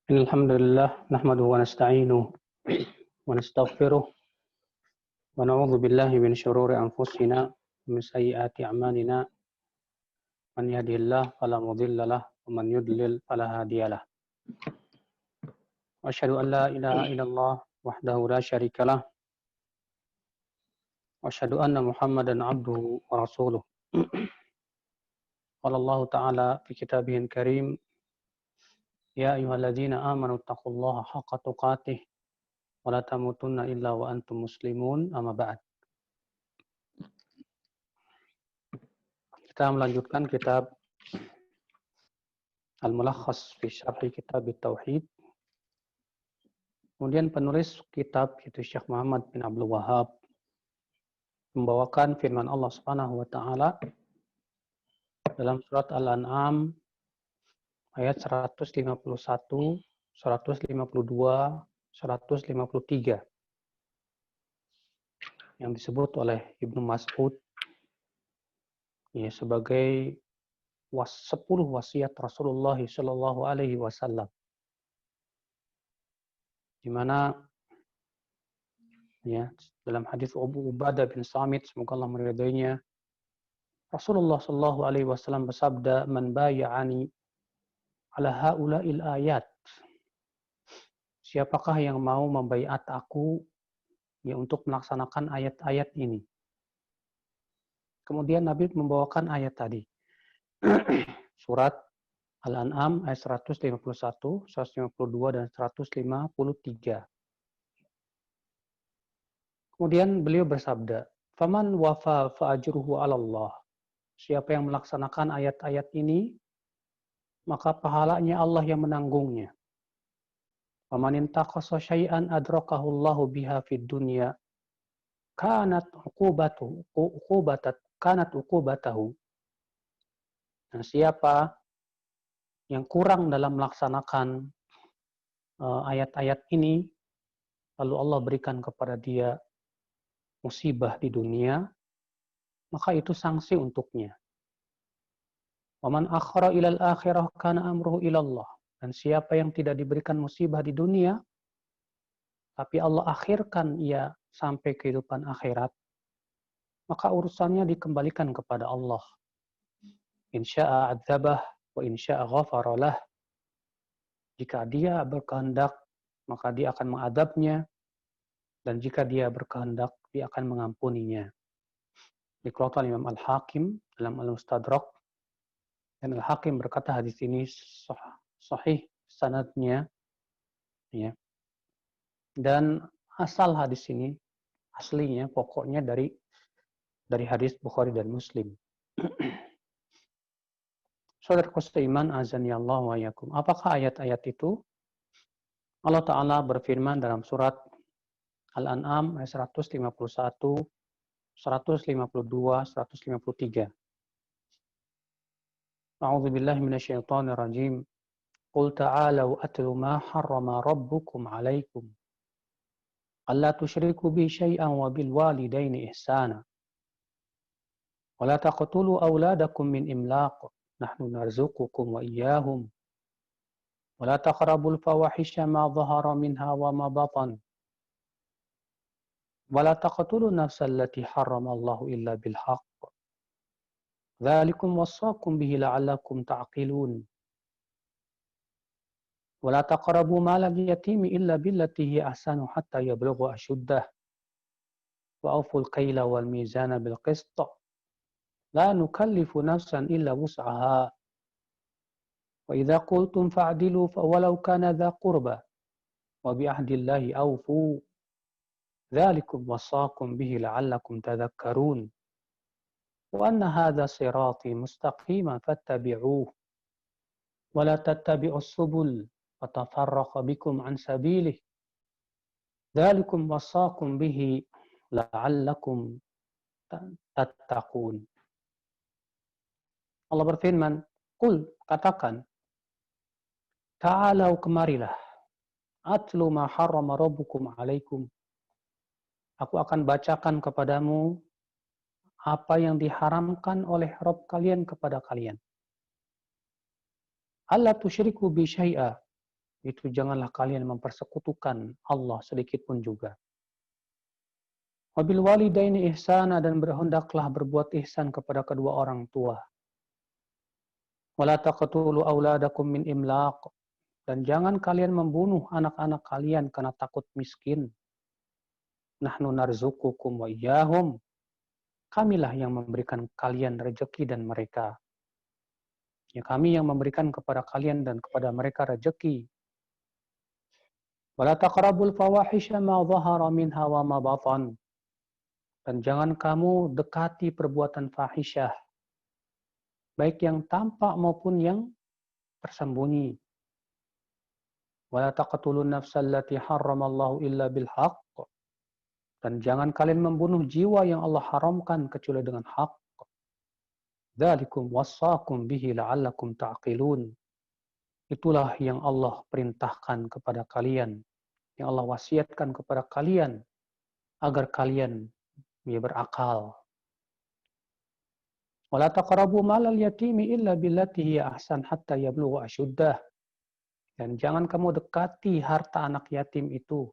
Alhamdulillah nahmaduhu wa nasta'inuhu wa nastaghfiruh wa na'udzu billahi min syururi anfusina wa min sayyiati a'malina man yahdihillahu fala mudilla lahu wa man yudlil fala hadiyalah. Wa asyhadu an la ilaha illallah wahdahu la syarika lah wa asyhadu anna Muhammadan 'abduhu wa rasuluh. Qala Allah ta'ala fi kitabihil karim ya ayyuhalladzina amanu taqullaha haqqa tuqatih wa la tamutunna illa wa antum muslimun amma ba'd. Kita melanjutkan kitab Al-Mulakhas fi Syarhi Kitab Tauhid. Kemudian penulis kitab itu Syekh Muhammad bin Abdul Wahhab membawakan firman Allah Subhanahu wa taala dalam surat Al-An'am ayat 151, 152, 153 yang disebut oleh Ibnu Mas'ud ya, sebagai 10 wasiat Rasulullah Shallallahu Alaihi Wasallam, di mana ya dalam hadis Abu Ubadah bin Samit, semoga Allah meridainya, Rasulullah Shallallahu Alaihi Wasallam bersabda, "Man bay'ani ala haula'il ayat." Siapakah yang mau membaiat aku ya untuk melaksanakan ayat-ayat ini? Kemudian Nabi membawakan ayat tadi. Surat Al-An'am ayat 151, 152, dan 153. Kemudian beliau bersabda, "Faman wafa fa'ajruhu 'ala Allah." Siapa yang melaksanakan ayat-ayat ini, maka pahalanya Allah yang menanggungnya. "Faman intaqasa syai'an adrakahu Allahu biha fid dunya kanat uqubatahu." Dan siapa yang kurang dalam melaksanakan ayat-ayat ini, lalu Allah berikan kepada dia musibah di dunia, maka itu sanksi untuknya. Waman akhara ilal akhirah kana amruhu ilallah. Dan siapa yang tidak diberikan musibah di dunia, tapi Allah akhirkan ia sampai kehidupan akhirat, maka urusannya dikembalikan kepada Allah. Insya'a adzabah wa insya'a ghafaralah. Jika dia berkehendak, maka dia akan mengadabnya, dan jika dia berkehendak, dia akan mengampuninya. Dikeluarkan Imam Al-Hakim dalam Al-Mustadrak, dan Al-Hakim berkata hadis ini sahih sanadnya, ya. Dan asal hadis ini, aslinya, pokoknya dari hadis Bukhari dan Muslim. Saudaraku seiman, azani Allah wa yakum. Apakah ayat-ayat itu? Allah Ta'ala berfirman dalam surat Al-An'am ayat 151, 152, 153. A'udzu billahi minasyaitonir rajim. Qul ta'alu atlu ma harrama rabbukum 'alaikum alla tusyriku bi syai'an wa bil walidaini ihsana. Wa la taqtulu auladakum min imlaq. Nahnu narzuqukum wa iyyahum. Wa la taqrabul fawahisha ma dhahara minha wa ma batan. Wa la taqtulu nafsa allati harrama Allahu illa bil haqq. Dzalikum wassaakum bihi la'allakum ta'qilun. Wa la taqrabu malal yatimi illa billati hi ahsanu hatta yablugha ashuddah. Wa awful kaila wal mizana bil qist. La nukallifu nafsan illa wus'aha. Wa idza qultum fa'dilu walau kana dha qurba. Wa bi ahdillahi awfu. Dzalikum wassaakum bihi la'allakum tadhakkarun. Wa anna hadha sirati mustaqiman fattabi'uhu. Wa la tattabi'us subul fatafarraqa bikum an sabilihi. Dzalikum wassaakum bihi la'allakum tattaqun. Allah berfirman, "Qul," katakan, "Ta'alau, kemarilah, atlu ma harrama rabbukum 'alaikum." Aku akan bacakan kepadamu apa yang diharamkan oleh Rabb kalian kepada kalian. Alla tusyriku bi syai'a, itu janganlah kalian mempersekutukan Allah sedikit pun juga. Wabil walidaini ihsana, dan berhendaklah berbuat ihsan kepada kedua orang tua. Wala taqtulu auladakum min imlaq, dan jangan kalian membunuh anak-anak kalian karena takut miskin. Nahnu narzuqukum wa iyyahum, kamilah yang memberikan kalian rezeki dan mereka. Ya, kami yang memberikan kepada kalian dan kepada mereka rezeki. Wala taqrabul fawahisha ma dhahara minha wa ma batan, dan jangan kamu dekati perbuatan fahisyah, baik yang tampak maupun yang tersembunyi. Wala taqtulun nafsal lati harramallahu illa bil haqq, dan jangan kalian membunuh jiwa yang Allah haramkan kecuali dengan hak. Dzalikum wassaqum bihi la'allakum ta'qilun. Itulah yang Allah perintahkan kepada kalian, yang Allah wasiatkan kepada kalian agar kalian berakal. Wala taqrabu malal yatimi illa billati hiya ahsan hatta yablugha asyuddah. Dan jangan kamu dekati harta anak yatim itu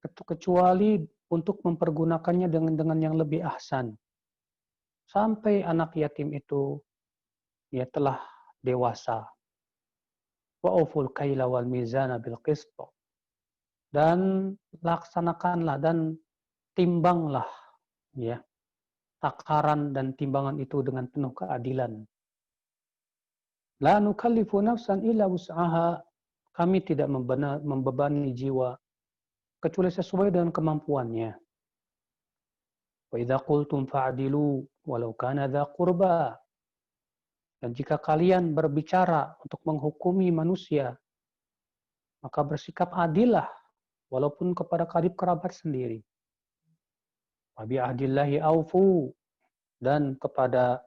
kecuali untuk mempergunakannya dengan yang lebih ahsan, sampai anak yatim itu telah dewasa. Wa auful kaila wal mizana bil qist, dan laksanakanlah dan timbanglah takaran dan timbangan itu dengan penuh keadilan. La nukallifu nafsan illa wus'aha, kami tidak membebani jiwa kecuali sesuai dengan kemampuannya. Wa idza qultum fa'dilu walau kana dza qurba, dan jika kalian berbicara untuk menghukumi manusia, maka bersikap adillah walaupun kepada karib kerabat sendiri. Wa bi ahdillahi aufu, dan kepada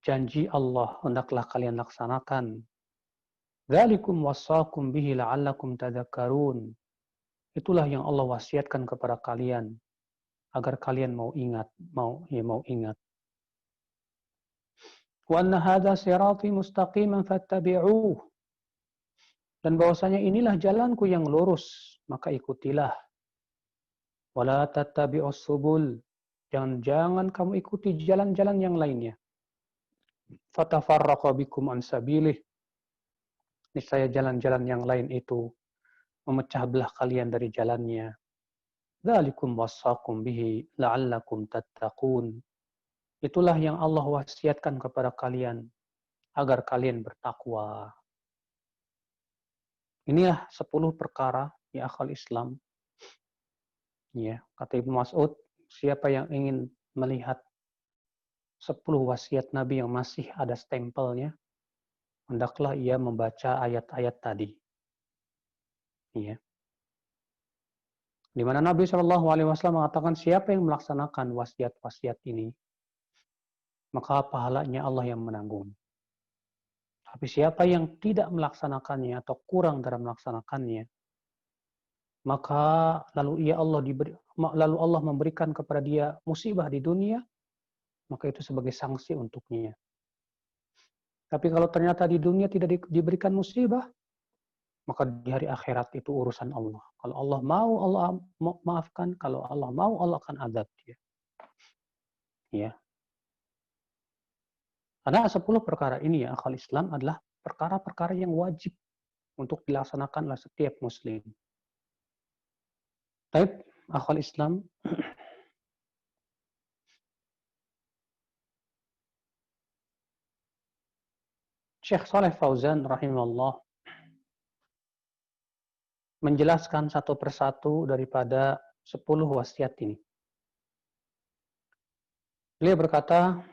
janji Allah hendaklah kalian laksanakan. Dzalikum wassaqum bihi la'allakum tadhakkarun. Itulah yang Allah wasiatkan kepada kalian agar kalian mau ingat. Wa anna hadza sirati mustaqiman fattabi'uh, dan bahwasanya inilah jalanku yang lurus, maka ikutilah. Wala tattabi'us subul, jangan kamu ikuti jalan-jalan yang lainnya. Fatafarraqa bikum an sabilih, niscaya jalan-jalan yang lain itu memecah belah kalian dari jalannya. Dzalikum wassaqum bihi la'allakum tattaqun. Itulah yang Allah wasiatkan kepada kalian agar kalian bertakwa. Inilah 10 perkara ya akal Islam. Ya, kata Ibnu Mas'ud, siapa yang ingin melihat 10 wasiat Nabi yang masih ada stempelnya, hendaklah ia membaca ayat-ayat tadi. Ya. Di mana Nabi SAW mengatakan siapa yang melaksanakan wasiat-wasiat ini, maka pahalanya Allah yang menanggung. Tapi siapa yang tidak melaksanakannya atau kurang dalam melaksanakannya, maka lalu Allah memberikan kepada dia musibah di dunia, maka itu sebagai sanksi untuknya. Tapi kalau ternyata di dunia tidak diberikan musibah, maka di hari akhirat itu urusan Allah. Kalau Allah mau, Allah maafkan. Kalau Allah mau, Allah akan azab dia. Ya. Karena 10 perkara ini ya akal Islam adalah perkara-perkara yang wajib untuk dilaksanakan oleh setiap muslim. Baik, akal Islam. Syekh Saleh Fauzan rahimahullah menjelaskan satu persatu daripada 10 wasiat ini. Beliau berkata,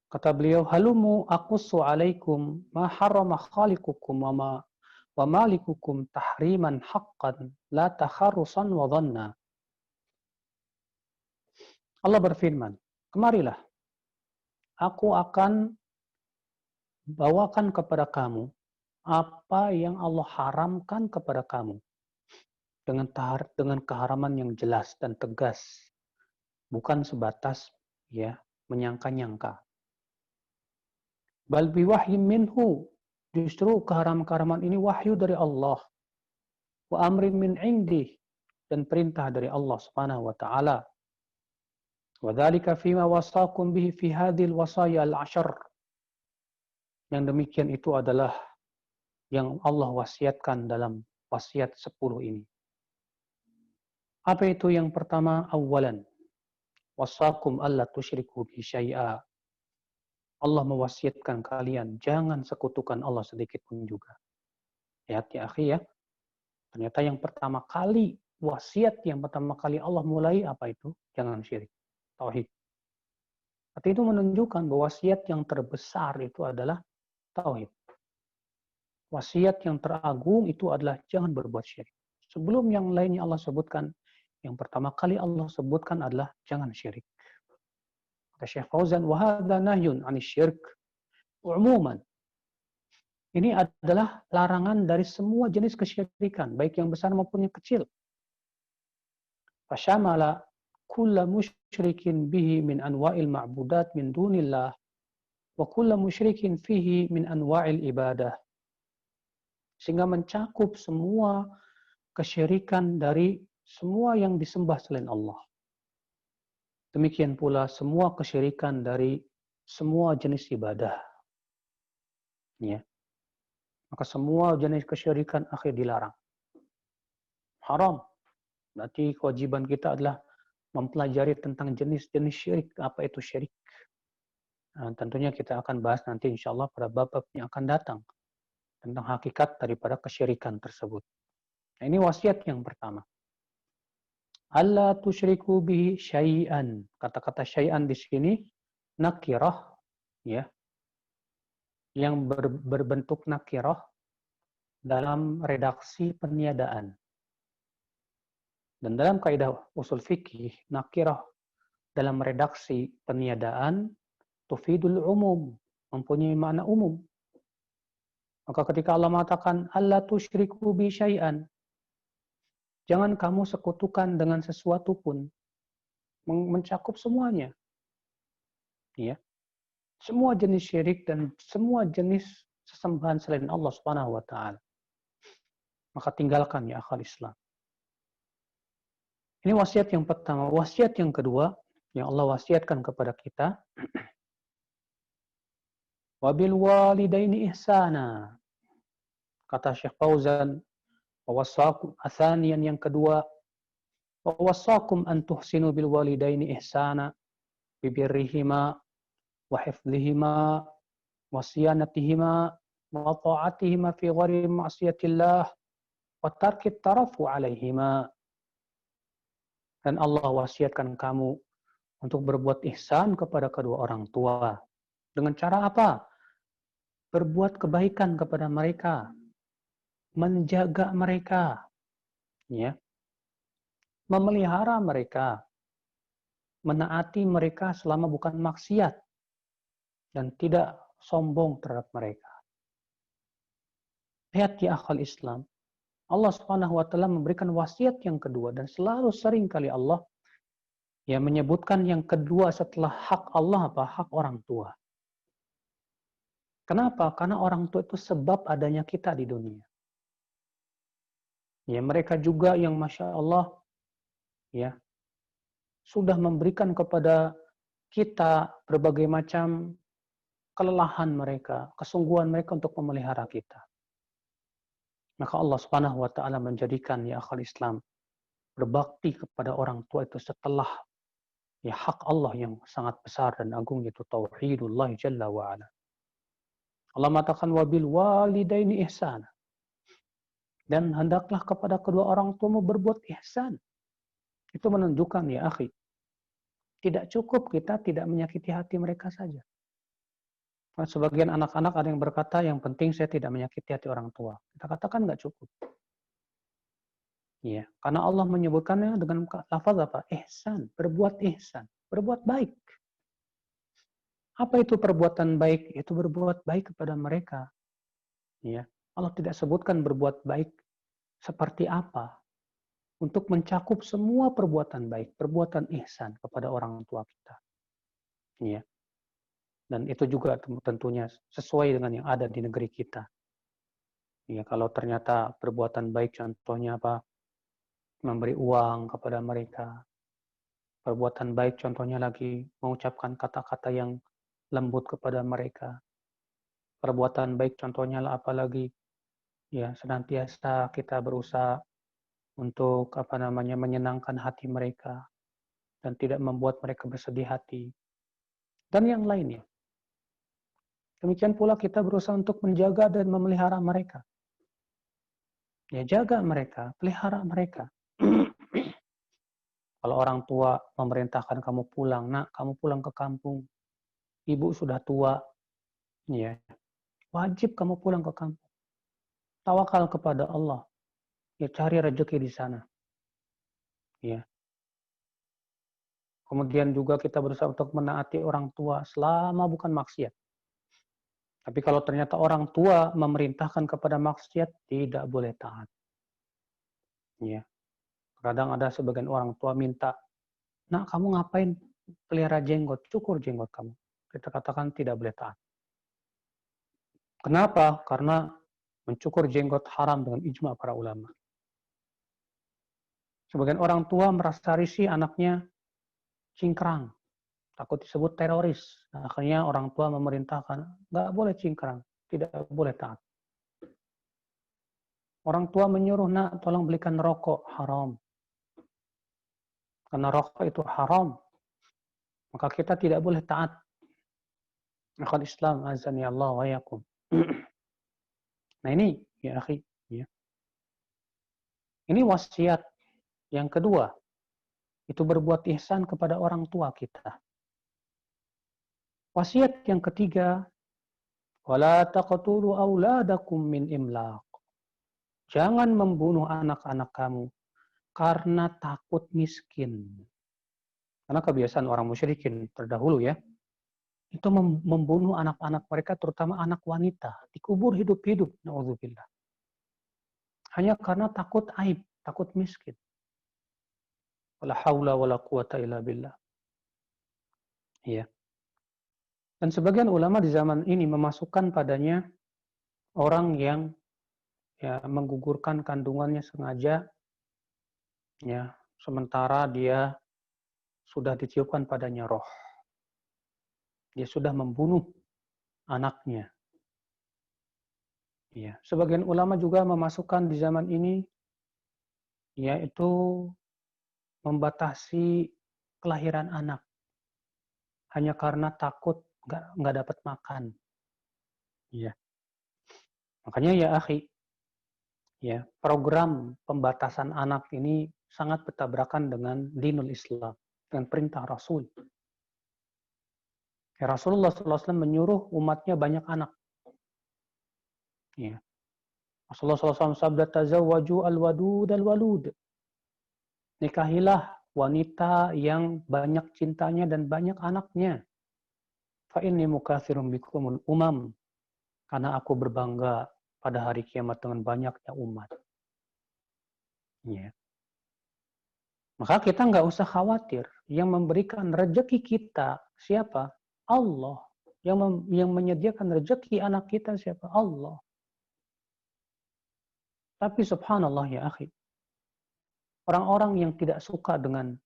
kata beliau, halumu aqussu alaikum ma harrama khaliqukum wa malikukum tahriman haqqan la takharusan wa dhanna. Allah berfirman, kemarilah, aku akan bawakan kepada kamu apa yang Allah haramkan kepada kamu dengan keharaman yang jelas dan tegas, bukan sebatas ya, menyangka-nyangka. Bal biwahyin minhu, justru keharaman-keharaman ini wahyu dari Allah. Wa amrin min indih, dan perintah dari Allah Subhanahu wa taala. Wa dzalika fima wasaqum bihi fi hadhil wasaya al-'ashr. Yang demikian itu adalah yang Allah wasiatkan dalam wasiat 10 ini. Apa itu yang pertama? Awalan, wasaqum alla tusyriku bi syai'a. Allah mewasiatkan kalian jangan sekutukan Allah sedikit pun juga. Lihat ya akhi ya. Ternyata yang pertama kali wasiat yang pertama kali Allah mulai apa itu? Jangan syirik. Tauhid. Arti itu menunjukkan bahwa wasiat yang terbesar itu adalah tauhid. Wasiat yang teragung itu adalah jangan berbuat syirik. Sebelum yang lainnya Allah sebutkan, yang pertama kali Allah sebutkan adalah jangan syirik. Kata Syekh Fauzan, wa hadza nahyun 'anil syirk umuman. Ini adalah larangan dari semua jenis kesyirikan, baik yang besar maupun yang kecil. Fasyamala kulla musyrikin bihi min anwa'il ma'budat min dunillah wa kulla musyrikin fihi min anwa'il ibadah. Sehingga mencakup semua kesyirikan dari semua yang disembah selain Allah. Demikian pula semua kesyirikan dari semua jenis ibadah. Ya. Maka semua jenis kesyirikan akhir dilarang. Haram. Berarti kewajiban kita adalah mempelajari tentang jenis-jenis syirik. Apa itu syirik? Nah, tentunya kita akan bahas nanti insya Allah pada bab yang akan datang. Tentang hakikat daripada kesyirikan tersebut. Nah, ini wasiat yang pertama. Alla tusyriku bihi syai'an. Kata-kata syai'an di sini nakirah, ya, yang berbentuk nakirah dalam redaksi peniadaan. Dan dalam kaidah usul fikih, nakirah dalam redaksi peniadaan tufidul umum, mempunyai makna umum. Maka ketika Allah mengatakan alla tusyriku bi syai'an, jangan kamu sekutukan dengan sesuatu pun, mencakup semuanya. Ya. Semua jenis syirik dan semua jenis sesembahan selain Allah Subhanahu wa taala. Maka tinggalkan ya akhal Islam. Ini wasiat yang pertama. Wasiat yang kedua yang Allah wasiatkan kepada kita, wabil walidaini ihsana. Kata Syekh Fauzan, wawasakum athaniyan yang kedua, wawasakum an tuhsinu bil walidaini ihsana bibirrihima wa hifdhihima wa siyanatihima wa ta'atihima fi ghairi ma'siyatillah wa tarkit tarafu alaihima. Dan Allah wasiatkan kamu untuk berbuat ihsan kepada kedua orang tua. Dengan cara apa? Berbuat kebaikan kepada mereka, menjaga mereka, ya, memelihara mereka, menaati mereka selama bukan maksiat, dan tidak sombong terhadap mereka. Lihat ya akhal Islam, Allah Subhanahu wa taala memberikan wasiat yang kedua, dan selalu sering kali Allah ya menyebutkan yang kedua setelah hak Allah apa? Hak orang tua. Kenapa? Karena orang tua itu sebab adanya kita di dunia. Ya, mereka juga yang Masya Allah ya sudah memberikan kepada kita berbagai macam kelelahan mereka, kesungguhan mereka untuk memelihara kita. Maka Allah Subhanahu wa taala menjadikan ya akhal Islam berbakti kepada orang tua itu setelah ya hak Allah yang sangat besar dan agung, yaitu tauhidullah jalla wa ala. Allah mengatakan wabil walidaini ihsan. Dan hendaklah kepada kedua orang tuamu berbuat ihsan. Itu menunjukkan ya akhi, tidak cukup kita tidak menyakiti hati mereka saja. Sebagian anak-anak ada yang berkata, yang penting saya tidak menyakiti hati orang tua. Kita katakan nggak cukup. Ya, karena Allah menyebutkannya dengan lafaz apa? Ihsan, berbuat ihsan, berbuat baik. Apa itu perbuatan baik? Itu berbuat baik kepada mereka. Ya, Allah tidak sebutkan berbuat baik seperti apa. Untuk mencakup semua perbuatan baik, perbuatan ihsan kepada orang tua kita. Ya. Dan itu juga tentunya sesuai dengan yang ada di negeri kita. Ya, kalau ternyata perbuatan baik contohnya apa? Memberi uang kepada mereka. Perbuatan baik contohnya lagi mengucapkan kata-kata yang lembut kepada mereka. Perbuatan baik contohnya lah apalagi ya senantiasa kita berusaha untuk menyenangkan hati mereka dan tidak membuat mereka bersedih hati dan yang lainnya. Demikian pula kita berusaha untuk menjaga dan memelihara mereka. Ya jaga mereka, pelihara mereka. Kalau orang tua memerintahkan kamu pulang, nak kamu pulang ke kampung. Ibu sudah tua, ya wajib kamu pulang ke kampung. Tawakal kepada Allah, ya cari rezeki di sana. Ya. Kemudian juga kita berusaha untuk menaati orang tua selama bukan maksiat. Tapi kalau ternyata orang tua memerintahkan kepada maksiat, tidak boleh taat. Ya. Kadang ada sebagian orang tua minta, nak kamu ngapain pelihara jenggot, cukur jenggot kamu. Kita katakan tidak boleh taat. Kenapa? Karena mencukur jenggot haram dengan ijma para ulama. Sebagian orang tua merasa risih anaknya cingkrang, takut disebut teroris. Nah, akhirnya orang tua memerintahkan, nggak boleh cingkrang, tidak boleh taat. Orang tua menyuruh, nak tolong belikan rokok, haram. Karena rokok itu haram, maka kita tidak boleh taat. Akal Islam, azani Allah wa yakum. Nah ini, ya akhi, ya. Ini wasiat yang kedua, itu berbuat ihsan kepada orang tua kita. Wasiat yang ketiga, wala taqtulu auladakum min imlaq. Jangan membunuh anak-anak kamu karena takut miskin. Karena kebiasaan orang musyrikin terdahulu ya, itu membunuh anak-anak mereka, terutama anak wanita, dikubur hidup-hidup, na'udzubillah. Hanya karena takut aib, takut miskin. Wala haula wala quwata illa billah. Ya. Dan sebagian ulama di zaman ini memasukkan padanya orang yang ya menggugurkan kandungannya sengaja, ya, sementara dia sudah ditiupkan padanya roh. Dia sudah membunuh anaknya. Ya, sebagian ulama juga memasukkan di zaman ini yaitu membatasi kelahiran anak hanya karena takut nggak dapat makan. Ya, makanya ya akhi, ya program pembatasan anak ini sangat bertabrakan dengan dinul Islam, dengan perintah Rasul. Ya, Rasulullah SAW menyuruh umatnya banyak anak. Ya. Rasulullah SAW sabda tazawwaju al-wadud al-walud. Nikahilah wanita yang banyak cintanya dan banyak anaknya. Fa inni mukatsirun bikumul umam. Karena aku berbangga pada hari kiamat dengan banyaknya umat. Ya. Maka kita nggak usah khawatir. Yang memberikan rezeki kita siapa? Allah. Yang menyediakan rezeki anak kita siapa? Allah. Tapi subhanallah ya akhi, orang-orang yang tidak suka dengan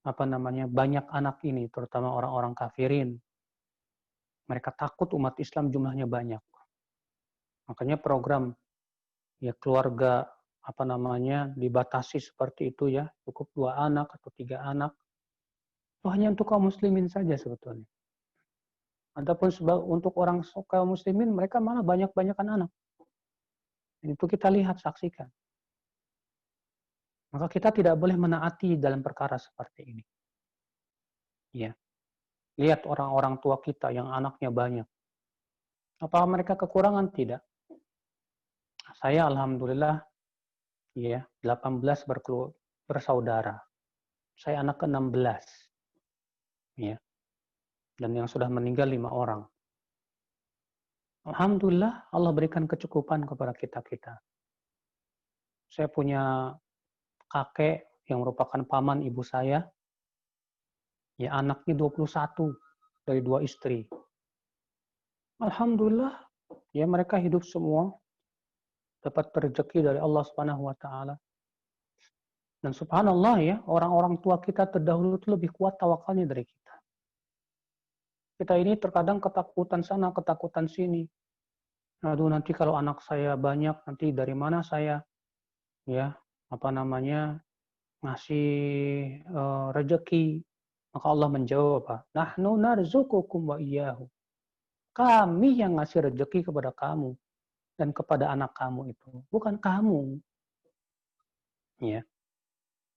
banyak anak ini, terutama orang-orang kafirin, mereka takut umat Islam jumlahnya banyak. Makanya program ya keluarga dibatasi seperti itu ya, cukup 2 anak atau 3 anak. Itu hanya untuk kaum muslimin saja sebetulnya. Adapun untuk orang kaum muslimin, mereka malah banyak-banyakan anak. Itu kita lihat, saksikan. Maka kita tidak boleh menaati dalam perkara seperti ini. Ya. Lihat orang-orang tua kita yang anaknya banyak. Apakah mereka kekurangan? Tidak. Saya alhamdulillah ya 18 bersaudara. Saya anak ke-16. Ya. Dan yang sudah meninggal 5 orang. Alhamdulillah Allah berikan kecukupan kepada kita-kita. Saya punya kakek yang merupakan paman ibu saya. Ya anaknya 21. dari 2 istri. Alhamdulillah, ya mereka hidup semua dapat rezeki dari Allah Subhanahu wa taala. Dan subhanallah ya, orang-orang tua kita terdahulu itu lebih kuat tawakalnya dari kita. Kita ini terkadang ketakutan sana, ketakutan sini. Aduh, nanti kalau anak saya banyak, nanti dari mana saya ya, ngasih rezeki. Maka Allah menjawab apa? Nahnu narzuqukum wa iyyahu. Kami yang ngasih rezeki kepada kamu dan kepada anak kamu itu, bukan kamu. Ya.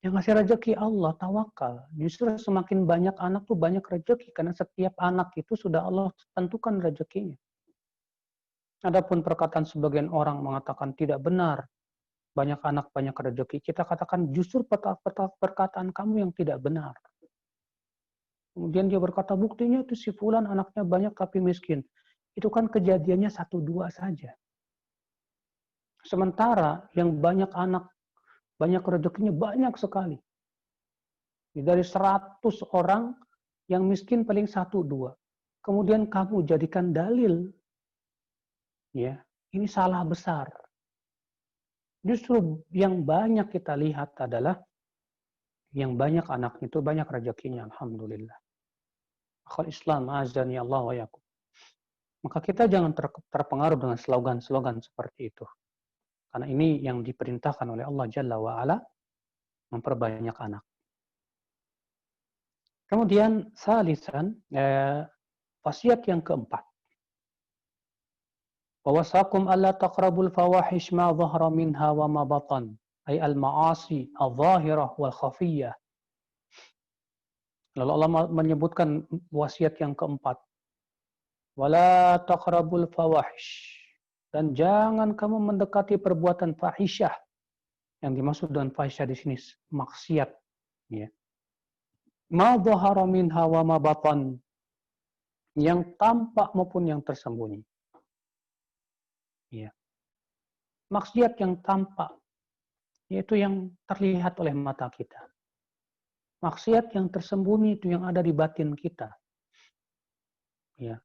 Yang ngasih rezeki Allah, tawakal. Justru semakin banyak anak tuh banyak rezeki karena setiap anak itu sudah Allah tentukan rezekinya. Adapun perkataan sebagian orang mengatakan tidak benar, banyak anak banyak rezeki. Kita katakan justru perkataan kamu yang tidak benar. Kemudian dia berkata buktinya itu si fulan anaknya banyak tapi miskin. Itu kan kejadiannya 1-2 saja. Sementara yang banyak anak, banyak rezekinya banyak sekali. Dari 100 orang, yang miskin paling 1-2. Kemudian kamu jadikan dalil, ya ini salah besar. Justru yang banyak kita lihat adalah yang banyak anak itu banyak rezekinya, alhamdulillah. Akhul Islam, azani Allah wa yakum. Maka kita jangan terpengaruh dengan slogan-slogan seperti itu. Karena ini yang diperintahkan oleh Allah Jalla wa'ala, memperbanyak anak. Kemudian salisan, wasiat yang keempat. Wawasakum alla taqrabul fawahish ma dhahara minha wa ma batan. Ay al-ma'asi al-zahirah wal khafiyah. Lalu Allah menyebutkan wasiat yang keempat. Wala taqrabul fawahish. Dan jangan kamu mendekati perbuatan fahisyah. Yang dimaksud dengan fahisyah di sini maksiat. Ya. Ma dhahara minha wa ma batan. Yang tampak maupun yang tersembunyi. Ya. Maksiat yang tampak, yaitu yang terlihat oleh mata kita. Maksiat yang tersembunyi itu yang ada di batin kita. Ya.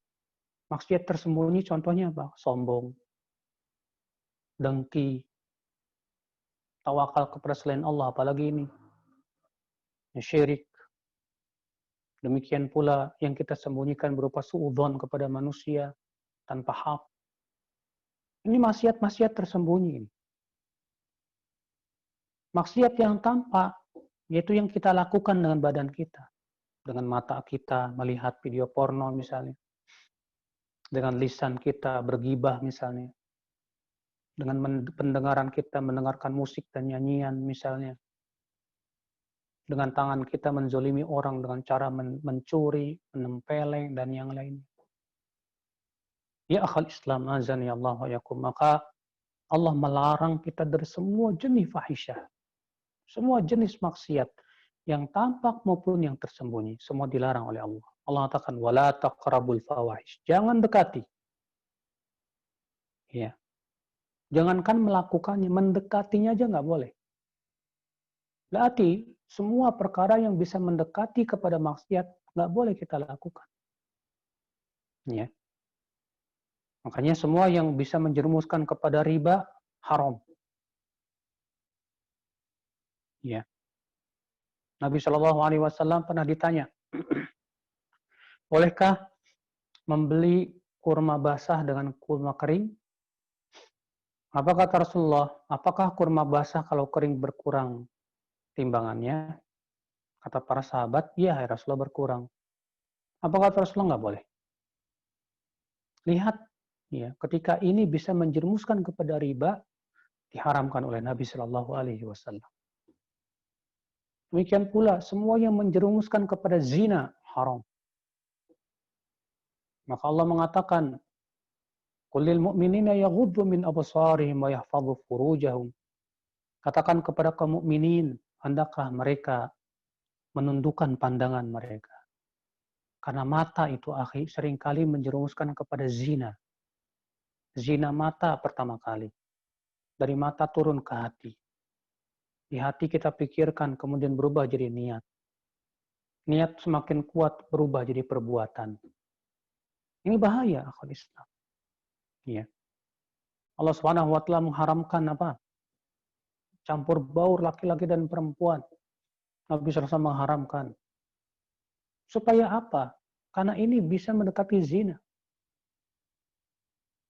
Maksiat tersembunyi contohnya apa? Sombong, dengki, tawakal kepada selain Allah, apalagi ini. Syirik. Demikian pula yang kita sembunyikan berupa suudzon kepada manusia tanpa hak. Ini maksiat-maksiat tersembunyi. Maksiat yang tampak, yaitu yang kita lakukan dengan badan kita. Dengan mata kita melihat video porno misalnya. Dengan lisan kita bergibah misalnya. Dengan pendengaran kita mendengarkan musik dan nyanyian misalnya. Dengan tangan kita menzolimi orang dengan cara mencuri, menempeleng, dan yang lainnya. Ya akhal Islam, azani Allah wa yakum. Maka Allah melarang kita dari semua jenis fahisyah. Semua jenis maksiat. Yang tampak maupun yang tersembunyi. Semua dilarang oleh Allah. Allah katakan, wala taqrabul fawahish. Jangan dekati. Ya. Jangankan melakukannya, mendekatinya aja nggak boleh. Berarti semua perkara yang bisa mendekati kepada maksiat nggak boleh kita lakukan. Ya. Makanya semua yang bisa menjerumuskan kepada riba haram. Ya. Nabi Shallallahu Alaihi Wasallam pernah ditanya, bolehkah membeli kurma basah dengan kurma kering? Apa kata Rasulullah? Apakah kurma basah kalau kering berkurang timbangannya? Kata para sahabat, iya Rasulullah berkurang. Apa kata Rasulullah? Nggak boleh. Lihat, ya, ketika ini bisa menjerumuskan kepada riba, diharamkan oleh Nabi Shallallahu Alaihi Wasallam. Demikian pula semua yang menjerumuskan kepada zina haram. Maka Allah mengatakan, "Qul lil mu'minina yaghuddu min absarihim wa yahfadhu furujahum." Katakan kepada kaum mukminin, hendaklah mereka menundukkan pandangan mereka. Karena mata itu seringkali menjerumuskan kepada zina. Zina mata pertama kali. Dari mata turun ke hati. Di hati kita pikirkan, kemudian berubah jadi niat. niat semakin kuat berubah jadi perbuatan. Ini bahaya akal Islam. Ya. Allah Subhanahu wa taala mengharamkan apa? Campur baur laki-laki dan perempuan. Nabi SAW mengharamkan. Supaya apa? Karena ini bisa mendekati zina.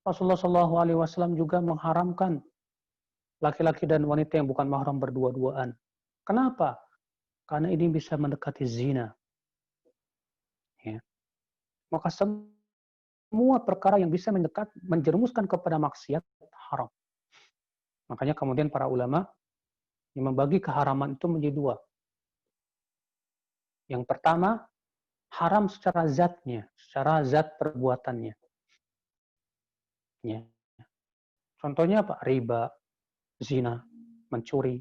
Rasulullah SAW juga mengharamkan laki-laki dan wanita yang bukan mahram berdua-duaan. Kenapa? Karena ini bisa mendekati zina. Ya. Maka semua perkara yang bisa menjerumuskan kepada maksiat haram. Makanya kemudian para ulama yang membagi keharaman itu menjadi dua. Yang pertama, haram secara zatnya, secara zat perbuatannya. Ya. Contohnya apa? Riba, zina, mencuri.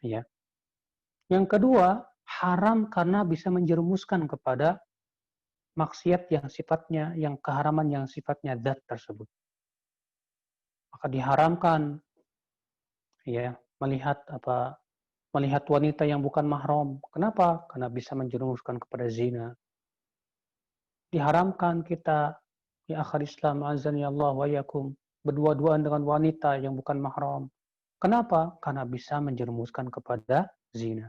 Ya. Yang kedua, haram karena bisa menjerumuskan kepada maksiat yang keharaman yang sifatnya zat tersebut. Maka diharamkan ya melihat wanita yang bukan mahram. Kenapa? Karena bisa menjerumuskan kepada zina. Diharamkan kita ya akhir Islam azan ya Allah wa yakum berdua-duaan dengan wanita yang bukan mahram. Kenapa? Karena bisa menjerumuskan kepada zina.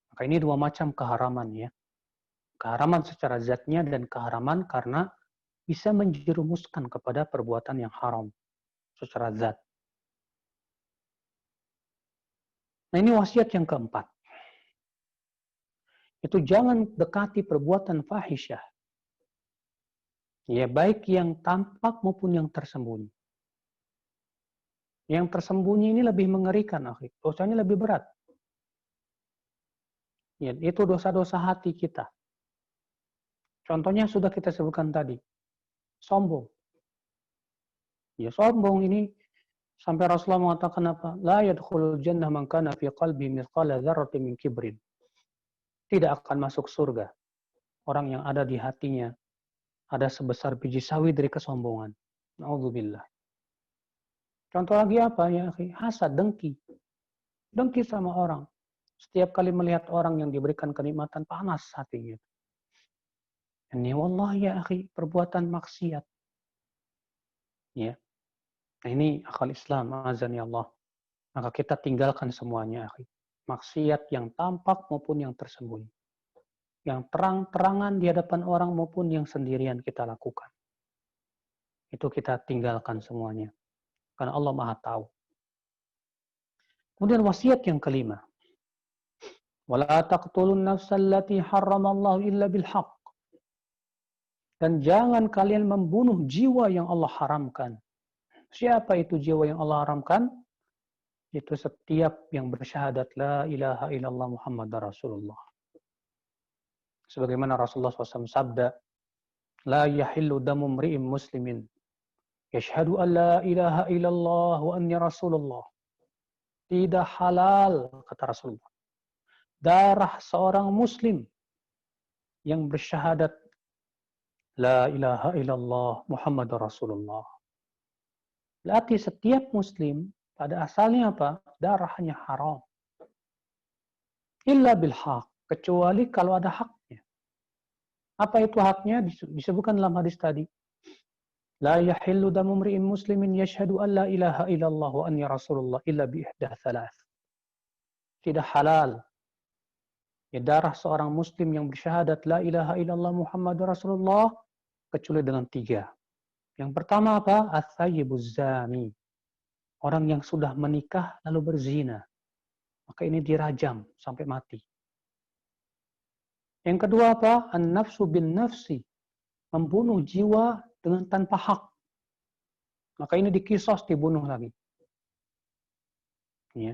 Maka ini dua macam keharaman ya. Keharaman secara zatnya dan keharaman karena bisa menjerumuskan kepada perbuatan yang haram secara zat. Nah ini wasiat yang keempat. Itu jangan dekati perbuatan fahisyah. Ya baik yang tampak maupun yang tersembunyi. Yang tersembunyi ini lebih mengerikan, akhi. Dosanya lebih berat. Ya, itu dosa-dosa hati kita. Contohnya sudah kita sebutkan tadi. Sombong. Ya sombong ini sampai Rasulullah mengatakan apa? La yadkhulul jannah man kana fi qalbi mithqala dzarratin min kibrin. Tidak akan masuk surga orang yang ada di hatinya ada sebesar biji sawi dari kesombongan. Na'udzubillah. Contoh lagi apa ya? Hasad, dengki. Dengki sama orang. Setiap kali melihat orang yang diberikan kenikmatan, panas hatinya. Ini wallahi ya akhi, perbuatan maksiat. Ya. Nah ini akal Islam, azan ya Allah. Maka kita tinggalkan semuanya akhi. Maksiat yang tampak maupun yang tersembunyi. Yang terang-terangan di hadapan orang maupun yang sendirian kita lakukan. Itu kita tinggalkan semuanya. Karena Allah Maha tahu. Kemudian wasiat yang kelima. Wala taqtulun nafsal lati harramallahu illa bil haqq. Dan jangan kalian membunuh jiwa yang Allah haramkan. Siapa itu jiwa yang Allah haramkan? Itu setiap yang bersyahadat la ilaha illallah Muhammad Rasulullah. Sebagaimana Rasulullah SAW sabda, la yahillu damu mri'im muslimin yashhadu an la ilaha illallah wa anni Rasulullah. Tidak halal, kata Rasulullah, darah seorang muslim yang bersyahadat la ilaha illallah Muhammad Rasulullah. Berarti setiap muslim pada asalnya apa? Darahnya haram. Illa bil haq, kecuali kalau ada haknya. Apa itu haknya? Disebutkan dalam hadis tadi. La yahillu damu mri'in muslimin yashhadu an la ilaha illallah wa anni Rasulullah illa bi ihdah thalath. Tidak halal ya darah seorang muslim yang bersyahadat la ilaha illallah Muhammad Rasulullah kecuali dengan tiga. Yang pertama apa? Ats-tsayyibuz zani. Orang yang sudah menikah lalu berzina. Maka ini dirajam sampai mati. Yang kedua apa? An-nafsu bin nafsi. Membunuh jiwa dengan tanpa hak. Maka ini dikisos, dibunuh lagi. Ya.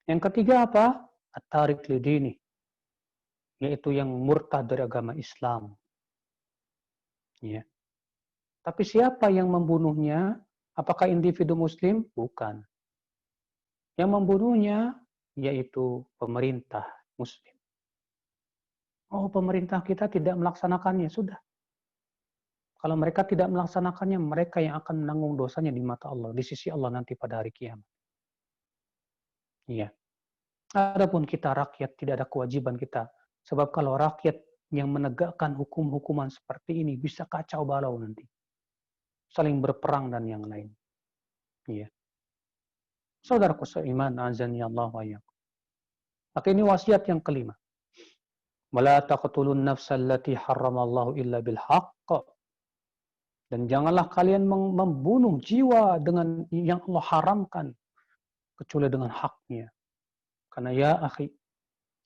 Yang ketiga apa? At-tarik lidini. Yaitu yang murtad dari agama Islam. Ya. Tapi siapa yang membunuhnya? Apakah individu muslim? Bukan. Yang membunuhnya yaitu pemerintah muslim. Oh, pemerintah kita tidak melaksanakannya, sudah. Kalau mereka tidak melaksanakannya, mereka yang akan menanggung dosanya di mata Allah, di sisi Allah nanti pada hari kiamat. Iya. Adapun kita rakyat tidak ada kewajiban kita Sebab kalau rakyat yang menegakkan hukum-hukuman seperti ini bisa kacau balau nanti. Saling berperang dan yang lain. Iya. Saudaraku seiman, azani Allah wa iyyakum. Maka ini wasiat yang kelima. Wala taqtulun nafsal lati harramallahu illa bil haqq. Dan janganlah kalian membunuh jiwa dengan yang Allah haramkan kecuali dengan haknya. Karena ya akhi,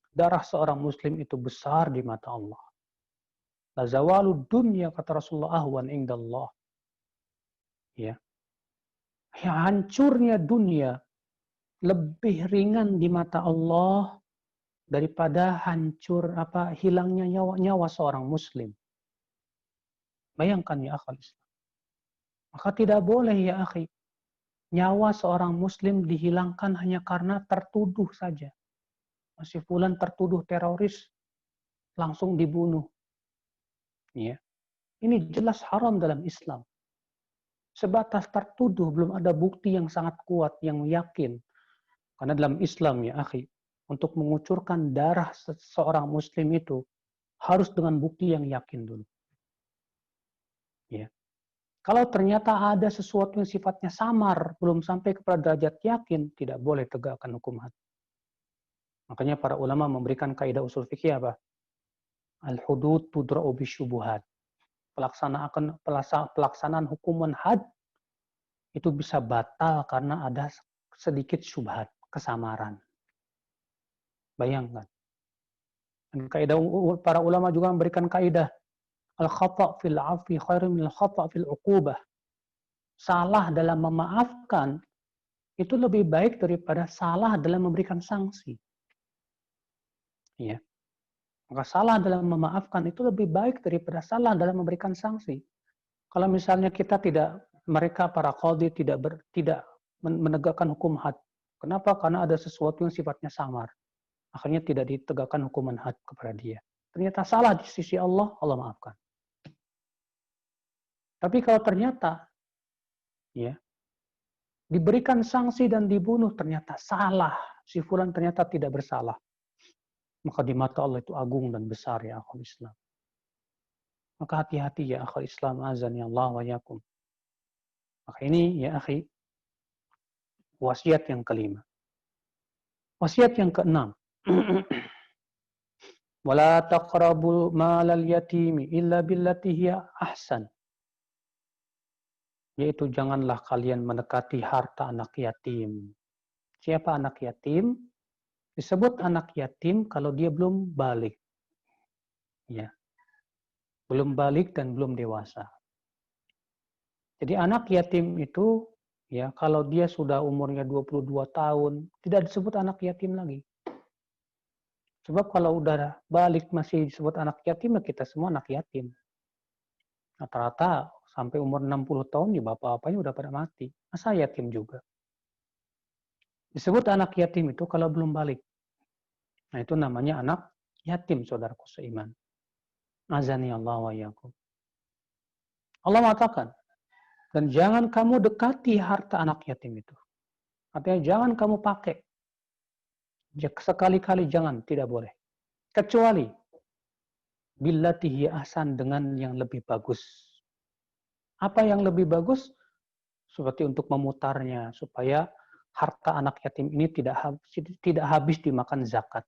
darah seorang muslim itu besar di mata Allah. La zawalu dunya kata Rasulullah ahwan indallah. Ya. Hancurnya dunia lebih ringan di mata Allah daripada hilangnya nyawa seorang muslim. Bayangkan ya akhi. Maka tidak boleh ya akhi, nyawa seorang muslim dihilangkan hanya karena tertuduh saja. Masih fulan tertuduh teroris, langsung dibunuh. Ya. Ini jelas haram dalam Islam. Sebatas tertuduh, belum ada bukti yang sangat kuat, yang yakin. Karena dalam Islam ya akhi, untuk mengucurkan darah seorang muslim itu harus dengan bukti yang yakin dulu. Ya. Kalau ternyata ada sesuatu yang sifatnya samar, belum sampai kepada derajat yakin, tidak boleh tegakkan hukum had. Makanya para ulama memberikan kaidah usul fikih apa? Al-hudud tudra'u bisyubuhat. Pelaksanaan hukuman had itu bisa batal karena ada sedikit syubhat, kesamaran. Bayangkan. Dan kaidah para ulama juga memberikan kaidah al-khata' fil 'afwi khairun min al-khata' fil 'uqubah. Salah dalam memaafkan itu lebih baik daripada salah dalam memberikan sanksi. Ya. Maka salah dalam memaafkan itu lebih baik daripada salah dalam memberikan sanksi. Kalau misalnya mereka para qadhi tidak menegakkan hukum had. Kenapa? Karena ada sesuatu yang sifatnya samar. Akhirnya tidak ditegakkan hukuman had kepada dia. Ternyata salah di sisi Allah, Allah maafkan. Tapi kalau ternyata ya diberikan sanksi dan dibunuh, ternyata salah, si fulan ternyata tidak bersalah, maka di mata Allah itu agung dan besar ya akhul Islam. Maka hati-hati ya akhul Islam, azan ya Allah wa yakum. Maka ini ya akhi, wasiat yang kelima. Wasiat yang keenam. Wala taqrabul malal yatimi illa billati hiya ahsan. Yaitu janganlah kalian mendekati harta anak yatim. Siapa anak yatim? Disebut anak yatim kalau dia belum balik. Ya. Belum balik dan belum dewasa. Jadi anak yatim itu ya kalau dia sudah umurnya 22 tahun, tidak disebut anak yatim lagi. Sebab kalau udah balik masih disebut anak yatim, kita semua anak yatim. Rata-rata sampai umur 60 tahun ya bapak-bapaknya udah pada mati. Masa yatim juga? Disebut anak yatim itu kalau belum balik. Nah itu namanya anak yatim, saudaraku seiman. Azani Allah wa iyyakum. Allah mengatakan, dan jangan kamu dekati harta anak yatim itu. Artinya jangan kamu pakai. Sekali-kali jangan, tidak boleh. Kecuali billati hiya ahsan, dengan yang lebih bagus. Apa yang lebih bagus? Seperti untuk memutarnya supaya harta anak yatim ini tidak habis dimakan zakat.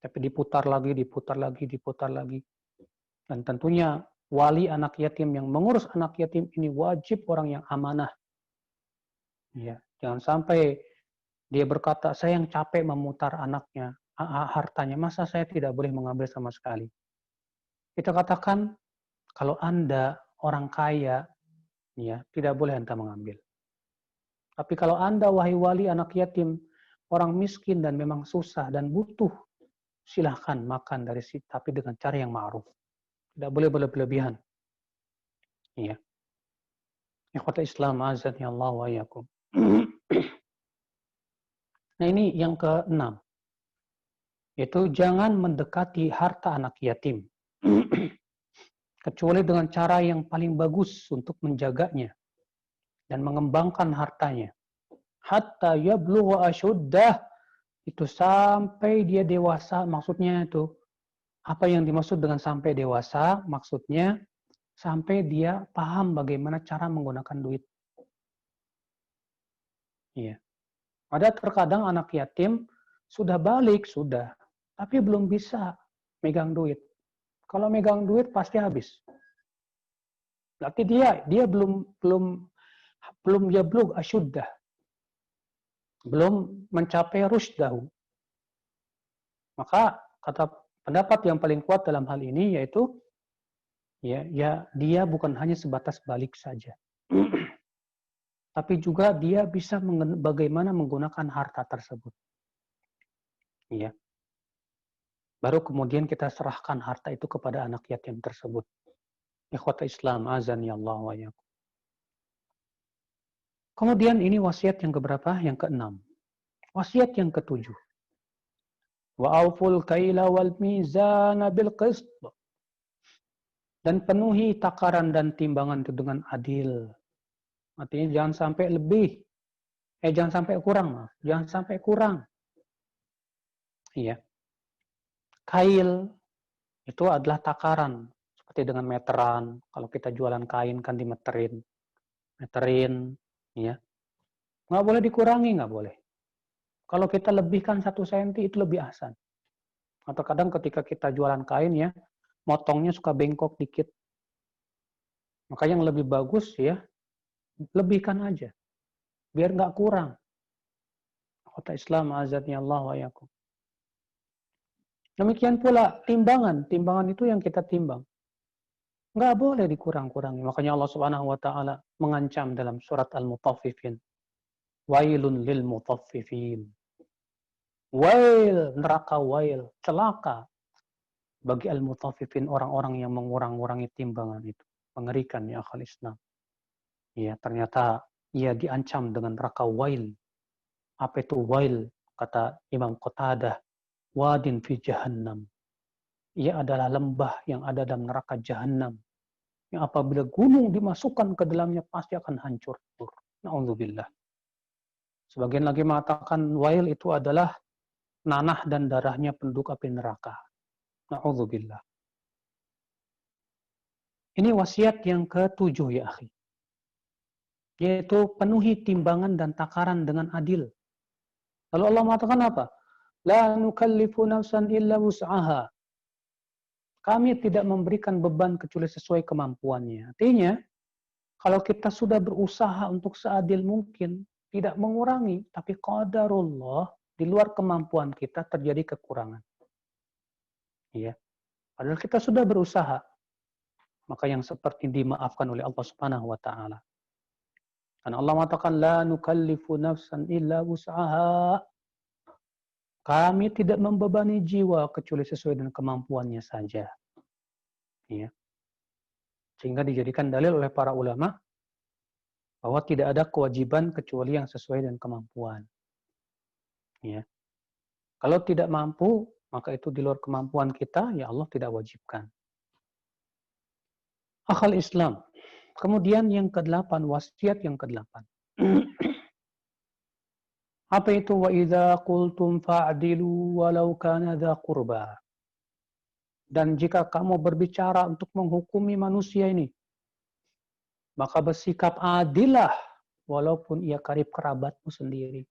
Tapi diputar lagi. Dan tentunya wali anak yatim yang mengurus anak yatim ini wajib orang yang amanah. Ya, jangan sampai dia berkata, saya yang capek memutar anaknya, hartanya, masa saya tidak boleh mengambil sama sekali. Kita katakan, kalau Anda orang kaya, ya, tidak boleh Anda mengambil. Tapi kalau Anda, wahai wali anak yatim, orang miskin dan memang susah dan butuh, silahkan makan dari situ, tapi dengan cara yang ma'ruf. Tidak boleh berlebihan. Ya. Ikhwata Islam, azan ya Allah wa iyyakum. Nah ini yang keenam. Yaitu jangan mendekati harta anak yatim. Kecuali dengan cara yang paling bagus untuk menjaganya dan mengembangkan hartanya. Hatta yablugha ashuddah, Itu sampai dia dewasa, maksudnya itu apa yang dimaksud dengan sampai dewasa? Maksudnya sampai dia paham bagaimana cara menggunakan duit. Iya. Ada terkadang anak yatim sudah balik, sudah, tapi belum bisa megang duit. Kalau megang duit pasti habis. Berarti dia belum yablug asyuddah, belum mencapai rusydahu. Maka kata pendapat yang paling kuat dalam hal ini yaitu ya dia bukan hanya sebatas balik saja. Tapi juga dia bisa bagaimana menggunakan harta tersebut. Ya. Baru kemudian kita serahkan harta itu kepada anak yatim tersebut. Ikhwata Islam, azani Allah wa yakum. Kemudian ini wasiat yang keberapa? Yang keenam. Wasiat yang ketujuh. Wa auful kaila wal mizana bil qist. Dan penuhi takaran dan timbangan itu dengan adil. Artinya jangan sampai lebih. Jangan sampai kurang, maaf. Jangan sampai kurang. Iya. Kail itu adalah takaran. Seperti dengan meteran. Kalau kita jualan kain kan dimeterin. Meterin. Ya. Nggak boleh dikurangi, nggak boleh. Kalau kita lebihkan 1 senti itu lebih ahsan. Atau kadang ketika kita jualan kain ya, motongnya suka bengkok dikit. Maka yang lebih bagus ya, lebihkan aja. Biar nggak kurang. Kota Islam azadnya Allah wa yakum. Demikian pula timbangan. Timbangan itu yang kita timbang. Nggak boleh dikurang-kurangi. Makanya Allah Subhanahu wa taala mengancam dalam surat Al-Mutaffifin. Wailun lil mutaffifin. Wail, neraka wail, celaka bagi al-mutaffifin, orang-orang yang mengurang-urangi timbangan itu. Mengerikan ya akhal Islam. Ya, ternyata ia diancam dengan neraka wail. Apa itu wail? Kata Imam Qatadah, wadin fi jahannam. Ia adalah lembah yang ada dalam neraka jahannam. Yang apabila gunung dimasukkan ke dalamnya pasti akan hancur. Na'udzubillah. Sebagian lagi mengatakan wail itu adalah nanah dan darahnya penduduk api neraka. Na'udzubillah. Ini wasiat yang ke-7 ya akhi. Yaitu penuhi timbangan dan takaran dengan adil. Lalu Allah mengatakan apa? La nukallifu nafsan illa wus'aha. Kami tidak memberikan beban kecuali sesuai kemampuannya. Artinya, kalau kita sudah berusaha untuk seadil mungkin, tidak mengurangi, tapi qadarullah, di luar kemampuan kita terjadi kekurangan. Iya. Padahal kita sudah berusaha. Maka yang seperti dimaafkan oleh Allah Subhanahu wa taala. Karena Allah mengatakan la nukallifu nafsan illa wus'aha. Kami tidak membebani jiwa kecuali sesuai dengan kemampuannya saja. Ya. Sehingga dijadikan dalil oleh para ulama bahwa tidak ada kewajiban kecuali yang sesuai dengan kemampuan. Ya. Kalau tidak mampu, maka itu di luar kemampuan kita, ya Allah tidak wajibkan. Akhal Islam. Kemudian yang ke-8, wasiat yang ke-8. Apa itu? Wa idza qultum fa'dilu walau kana dza qurba. Dan jika kamu berbicara untuk menghukumi manusia ini, maka bersikap adillah walaupun ia karib kerabatmu sendiri.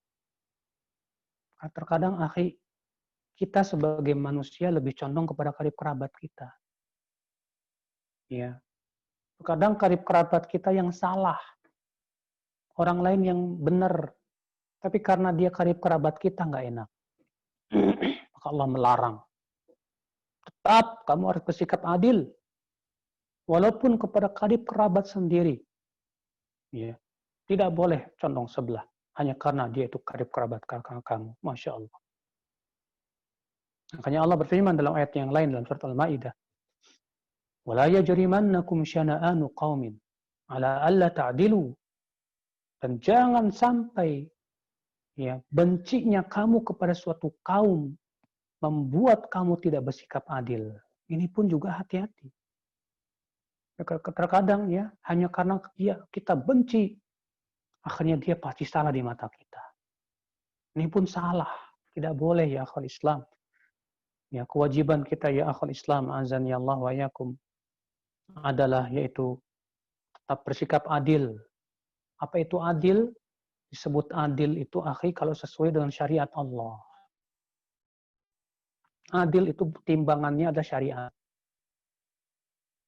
Terkadang akhi, kita sebagai manusia lebih condong kepada karib kerabat kita. Ya. Terkadang karib kerabat kita yang salah. Orang lain yang benar. Tapi karena dia karib kerabat kita nggak enak. Maka Allah melarang. Tetap kamu harus bersikap adil. Walaupun kepada karib kerabat sendiri. Ya. Tidak boleh condong sebelah. Hanya karena dia itu karib kerabat kakak kamu. Masya Allah. Makanya Allah berfirman dalam ayat yang lain dalam surat Al-Ma'idah. وَلَا يَجْرِمَنَّكُمْ شَنَآنُ قَوْمٍ عَلَىٰ أَلَّا تَعْدِلُوا. Dan jangan sampai ya bencinya kamu kepada suatu kaum membuat kamu tidak bersikap adil. Ini pun juga hati-hati. Terkadang ya hanya karena kita benci, akhirnya dia pasti salah di mata kita. Ini pun salah. Tidak boleh ya akhul Islam. Ya, kewajiban kita ya akhul Islam, azan ya Allah wa yakum, adalah yaitu tetap bersikap adil. Apa itu adil? Disebut adil itu akhi kalau sesuai dengan syariat Allah. Adil itu timbangannya ada syariat.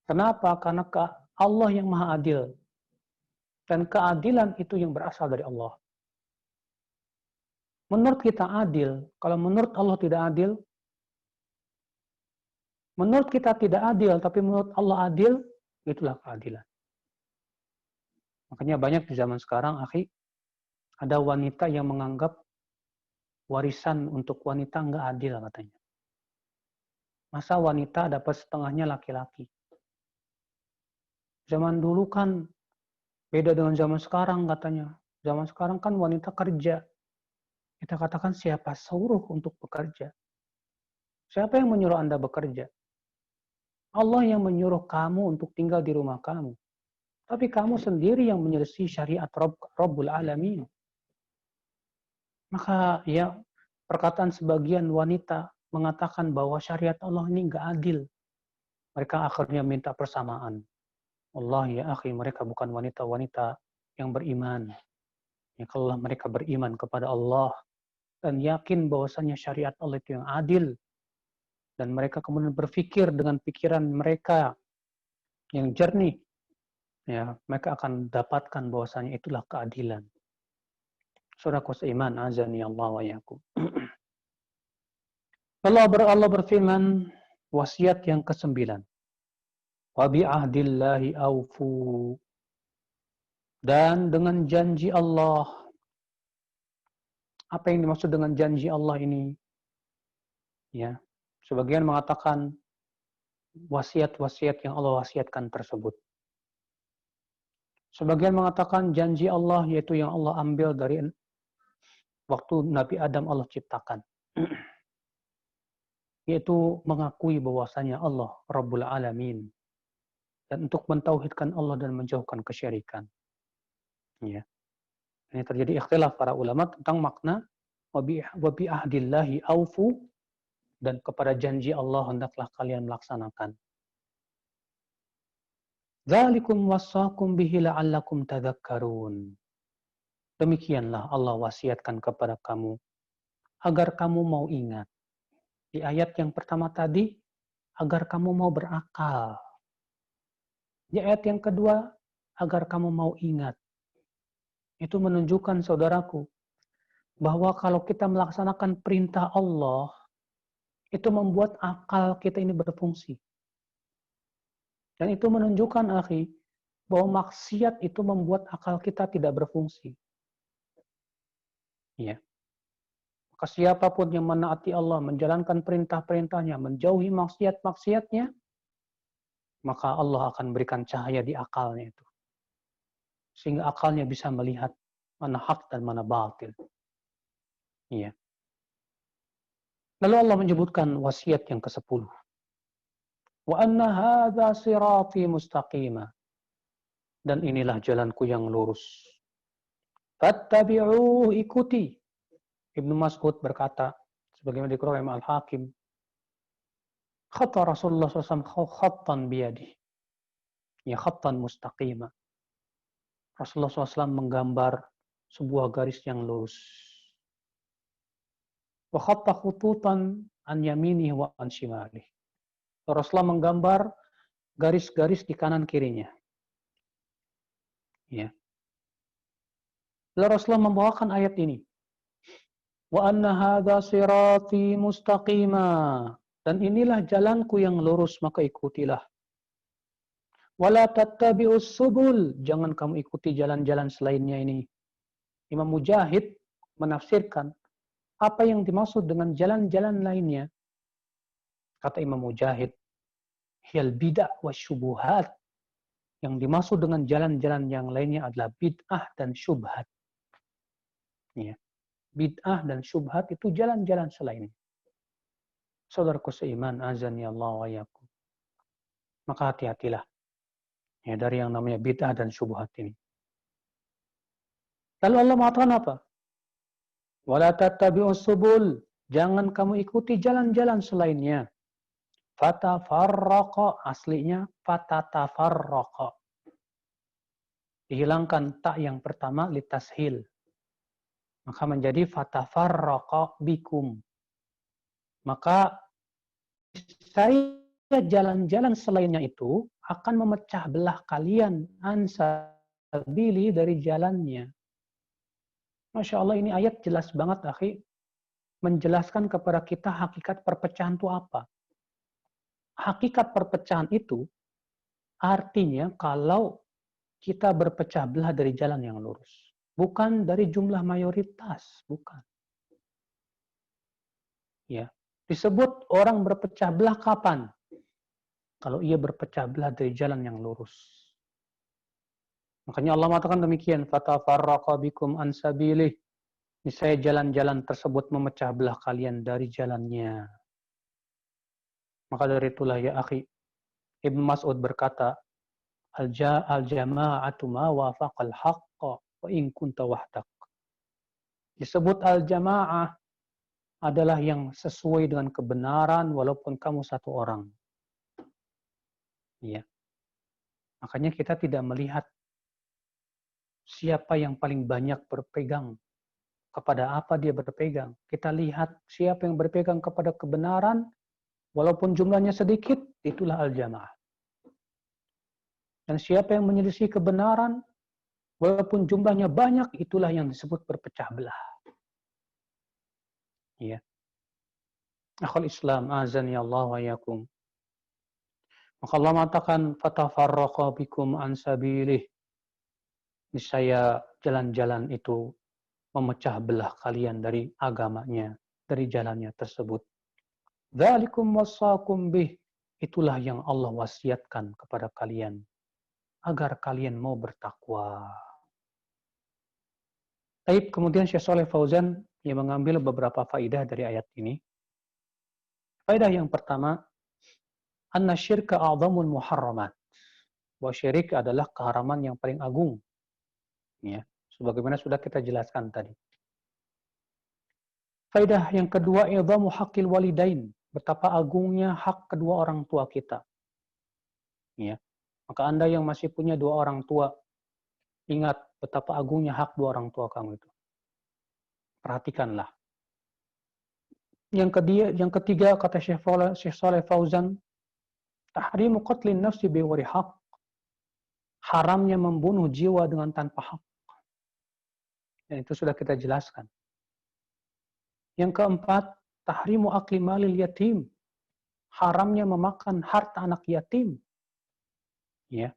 Kenapa? Karena Allah yang maha adil. Dan keadilan itu yang berasal dari Allah. Menurut kita adil, kalau menurut Allah tidak adil, menurut kita tidak adil, tapi menurut Allah adil, itulah keadilan. Makanya banyak di zaman sekarang, akhi, ada wanita yang menganggap warisan untuk wanita nggak adil katanya. Masa wanita dapat setengahnya laki-laki? Zaman dulu kan beda dengan zaman sekarang katanya. Zaman sekarang kan wanita kerja. Kita katakan siapa suruh untuk bekerja? Siapa yang menyuruh Anda bekerja? Allah yang menyuruh kamu untuk tinggal di rumah kamu. Tapi kamu sendiri yang menyelisih syariat Rabbul Alamin. Maka ya perkataan sebagian wanita mengatakan bahwa syariat Allah ini nggak adil. Mereka akhirnya minta persamaan. Allah ya akhi, mereka bukan wanita-wanita yang beriman. Ya, kalau mereka beriman kepada Allah dan yakin bahwasanya syariat Allah itu yang adil, dan mereka kemudian berpikir dengan pikiran mereka yang jernih, ya mereka akan dapatkan bahwasanya itulah keadilan. Saudaraku seiman, azani Allah wa yakum. Allah berfirman, wasiat yang ke-9. Wa bi'ahdillahi aufu. Dan dengan janji Allah. Apa yang dimaksud dengan janji Allah ini? Ya, sebagian mengatakan wasiat-wasiat yang Allah wasiatkan tersebut. Sebagian mengatakan janji Allah yaitu yang Allah ambil dari waktu Nabi Adam Allah ciptakan. Yaitu mengakui bahwasanya Allah Rabbul Alamin. Dan untuk mentauhidkan Allah dan menjauhkan kesyirikan. Ya. Ini terjadi ikhtilaf para ulama tentang makna wa bi ahdillahi aufu, dan kepada janji Allah hendaklah kalian melaksanakan. Dzalikum wassakum bihi la'allakum tadhakkarun. Demikianlah Allah wasiatkan kepada kamu agar kamu mau ingat. Di ayat yang pertama tadi, agar kamu mau berakal. Di ayat yang kedua, agar kamu mau ingat. Itu menunjukkan, saudaraku, bahwa kalau kita melaksanakan perintah Allah, itu membuat akal kita ini berfungsi. Dan itu menunjukkan, akhi, bahwa maksiat itu membuat akal kita tidak berfungsi. Ya. Maka siapapun yang menaati Allah, menjalankan perintah-perintahnya, menjauhi maksiat-maksiatnya, maka Allah akan berikan cahaya di akalnya itu. Sehingga akalnya bisa melihat mana hak dan mana batil. Iya. Lalu Allah menyebutkan wasiat yang ke-10. Wa anna hadza sirati mustaqima. Dan inilah jalanku yang lurus. Fattabi'uhu, ikuti. Ibnu Mas'ud berkata, sebagaimana dikeluarkan oleh Al-Hakim, khatta Rasulullah SAW khattan biyadih. Ya khattan mustaqima. Rasulullah SAW menggambar sebuah garis yang lurus. Wa khatta khututan an yaminih wa an shimalih. Rasulullah menggambar garis-garis di kanan kirinya. Ya. Lalu Rasulullah membawakan ayat ini. Wa anna hadza sirati mustaqima. Dan inilah jalanku yang lurus, maka ikutilah. Wala tattabi'us subul, jangan kamu ikuti jalan-jalan selainnya ini. Imam Mujahid menafsirkan apa yang dimaksud dengan jalan-jalan lainnya. Kata Imam Mujahid, hiyal bid'ah wasyubuhat. Yang dimaksud dengan jalan-jalan yang lainnya adalah bid'ah dan syubhat. Ya. Bid'ah dan syubhat itu jalan-jalan selainnya. Saudaraku seiman, azani Allah wa yakum. Maka hati-hatilah ya dari yang namanya bid'ah dan syubhat ini. Lalu Allah mengatakan apa? Wala tattabi'us subul, Jangan kamu ikuti jalan-jalan selainnya. Fatafarraqa, aslinya fatatafarraqa. Dihilangkan tak yang pertama litashil. Maka menjadi fatafarraqa bikum. Maka saya jalan-jalan selainnya itu akan memecah belah kalian ansabili dari jalannya. Masya Allah, ini ayat jelas banget, akhi. Menjelaskan kepada kita hakikat perpecahan itu apa. Hakikat perpecahan itu artinya kalau kita berpecah belah dari jalan yang lurus. Bukan dari jumlah mayoritas, bukan. Ya. Disebut orang berpecah belah kapan? Kalau ia berpecah belah dari jalan yang lurus. Makanya Allah mengatakan demikian, fatafarraqa bikum an sabilih. Niscaya jalan-jalan tersebut memecah belah kalian dari jalannya. Maka dari itulah ya akhi, Ibn Mas'ud berkata, al-jama'atu ma wafaqal haqqa wa in kunta wahdak. Disebut al-jama'ah adalah yang sesuai dengan kebenaran walaupun kamu satu orang. Ya. Makanya kita tidak melihat siapa yang paling banyak berpegang, kepada apa dia berpegang. Kita lihat siapa yang berpegang kepada kebenaran, walaupun jumlahnya sedikit, itulah al-jamaah. Dan siapa yang menyelisih kebenaran, walaupun jumlahnya banyak, itulah yang disebut berpecah belah. Ya. Akhul Islam, azani Allah wa yakum. Maka Allah mengatakan, fatafarraqa bikum an sabilih. Niscaya jalan-jalan itu memecah belah kalian dari agamanya, dari jalannya tersebut. Dzalikum wassakum bih. Itulah yang Allah wasiatkan kepada kalian agar kalian mau bertakwa. Baik, kemudian Syekh Shalih Fauzan yang mengambil beberapa faidah dari ayat ini. Faidah yang pertama, anna syirka a'dhamul muharramat. Bahwa syirik adalah keharaman yang paling agung. Ya, sebagaimana sudah kita jelaskan tadi. Faidah yang kedua, idhamu haqqil walidain. Betapa agungnya hak kedua orang tua kita. Ya. Maka Anda yang masih punya dua orang tua, ingat betapa agungnya hak dua orang tua kamu itu. Perhatikanlah. Yang ketiga kata Syekh Shalih Fauzan, tahrimu qatlin nafsi biwari haq. Haramnya membunuh jiwa dengan tanpa hak. Dan itu sudah kita jelaskan. Yang keempat, tahrimu akli malil yatim. Haramnya memakan harta anak yatim. Ya.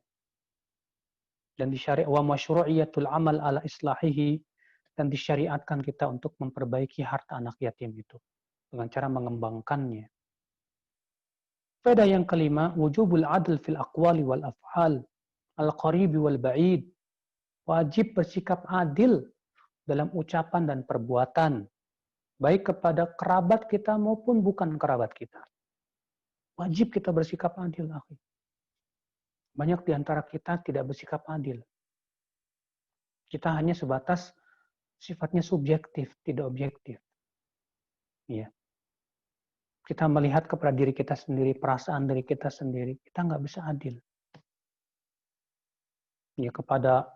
Dan wa masyru'iyatul amal ala islahihi, dan disyariatkan kita untuk memperbaiki harta anak yatim itu dengan cara mengembangkannya. Faedah yang kelima, wujubul adl fil aqwali wal af'al, al-qaribi wal ba'id. Wajib bersikap adil dalam ucapan dan perbuatan, baik kepada kerabat kita maupun bukan kerabat kita. Wajib kita bersikap adil, akhi. Banyak di antara kita tidak bersikap adil. Kita hanya sebatas sifatnya subjektif, tidak objektif. Ya. Kita melihat kepada diri kita sendiri, perasaan diri kita sendiri, kita nggak bisa adil. Ya, kepada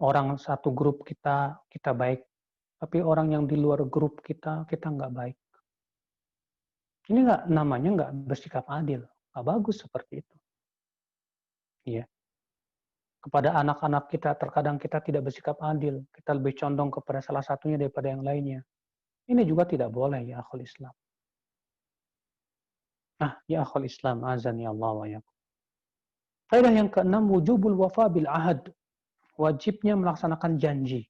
orang satu grup kita baik, tapi orang yang di luar grup kita nggak baik. Ini namanya nggak bersikap adil, nggak bagus seperti itu. Ya. Kepada anak-anak kita terkadang kita tidak bersikap adil, kita lebih condong kepada salah satunya daripada yang lainnya. Ini juga tidak boleh, ya akhul Islam. Nah, ya akhul Islam, azani Allah wa yakum. Faedah yang keenam, wujubul wafa bil ahad. Wajibnya melaksanakan janji.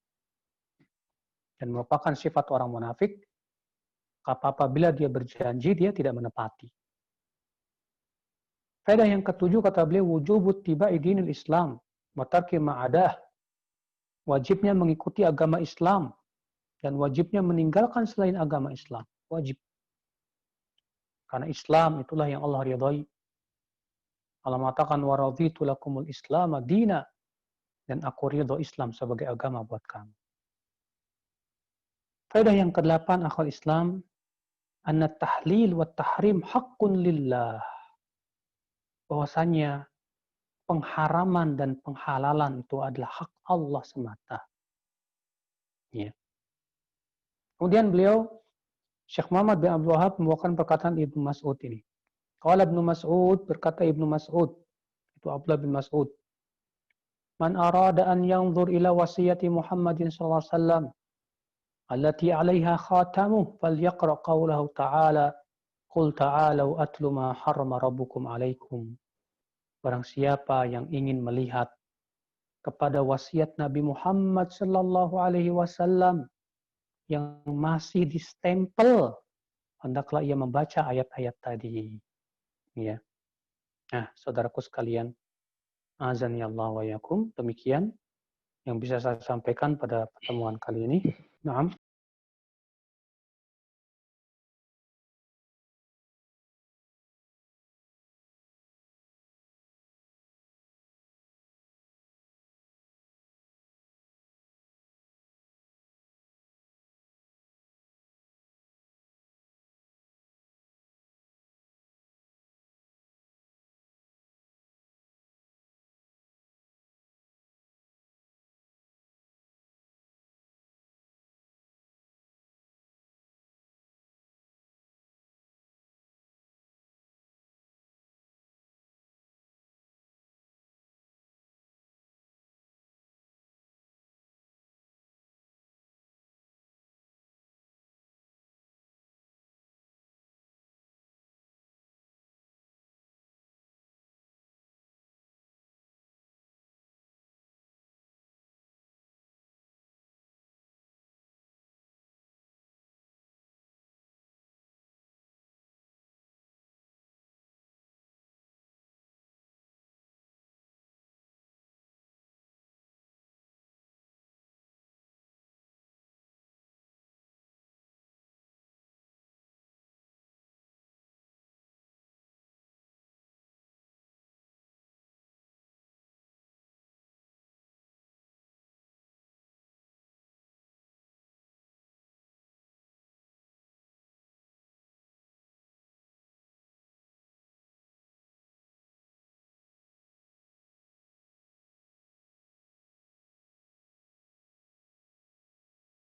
Dan merupakan sifat orang munafik, apabila dia berjanji, dia tidak menepati. Faedah yang ketujuh, kata beliau, wujubut tiba'i dinil Islam, wa tarki ma'adah. Wajibnya mengikuti agama Islam, dan wajibnya meninggalkan selain agama Islam. Wajib. Karena Islam itulah yang Allah ridhai. Allah mengatakan, wa raditu lakumul Islam dina, dan aku ridho Islam sebagai agama buat kamu. Faedah yang ke-8, akhwal Islam, anna tahlil wa tahrim haqqun lillah. Bahwasanya pengharaman dan penghalalan itu adalah hak Allah semata. Ya. Kemudian beliau, Syekh Muhammad bin Abdul Wahab membawakan perkataan Ibnu Mas'ud ini. Qala Ibnu Mas'ud, berkata Ibnu Mas'ud, itu Abdullah bin Mas'ud, man arada an yanzur ila wasiyati Muhammadin sallallahu alaihi wasallam allati 'alaiha khatamuh falyaqra qawlahu ta'ala qul ta'alu atlu ma harrama rabbukum 'alaikum. Barang siapa yang ingin melihat kepada wasiat Nabi Muhammad sallallahu alaihi wasallam yang masih distempel, hendaklah ia membaca ayat-ayat tadi. Ya. Nah, saudaraku sekalian, azani Allah wa yakum, demikian yang bisa saya sampaikan pada pertemuan kali ini. Naam.